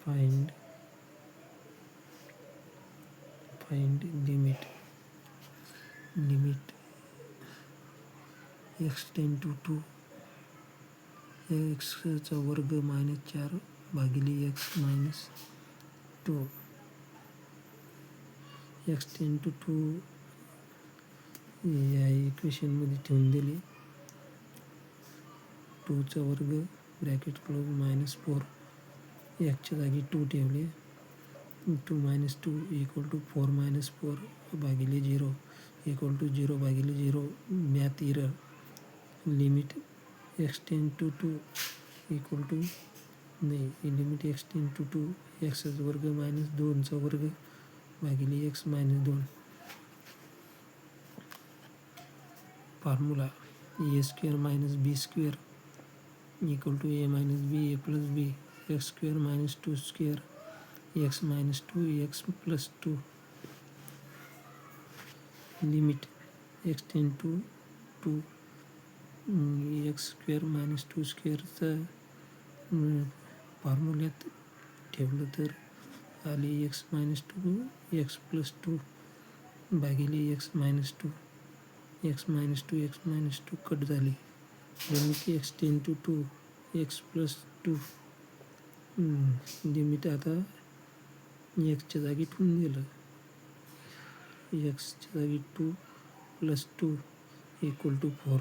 find limit x tends to 2 एक्सचा वर्ग -4 भागिले x - 2 x टेन टू 2 या इक्वेशनमध्ये ठेवून दिले. 2चा वर्ग ब्रॅकेट क्लोज -4 च्या जागी 2 ठेवले. 2 - 2 = 4 - 4 भागिले 0 = 0 भागिले 0 math error. Limit x tends to 2 limit x tends to 2 x वर्ग - 2चा वर्ग भागिले x - 2. Formula a² - b² = a - b a + b x² - 2² x - 2 x + 2. Limit x tends to 2 x² - 2² फॉर्म्युल्यात ठेवलं तर आले x - 2 x + 2 भागिले x - 2 x - 2 x - 2 कट झाले. Limit x tends to 2 x + 2 limit आता x च्या जागी ठेवून दिलं. x च्या जागी 2 + 2 = 4